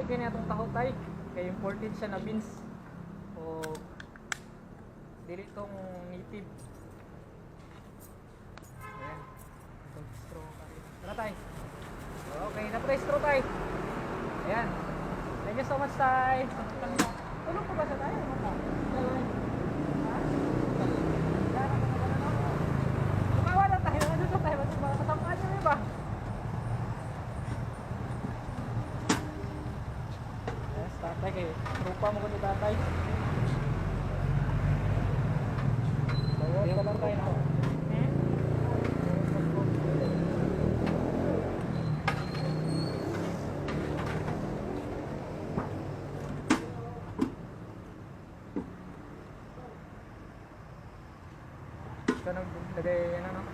Dili kaya itong tahotay. Kaya imported siya na beans. O dili itong native. Ayan. Itong straw tayo. Tara tayo. Okay, na-try straw tayo. Ayan. Thank you so much, Tay. Tulog ko ba sa tayo? Ha? Tumawa na tayo. Ano sa tayo? Mga katamkaan nyo ba? Yes, tatay kayo. Rupa mo ko ni tatay. Bawat ka lang tayo. Ito naglagay ano no?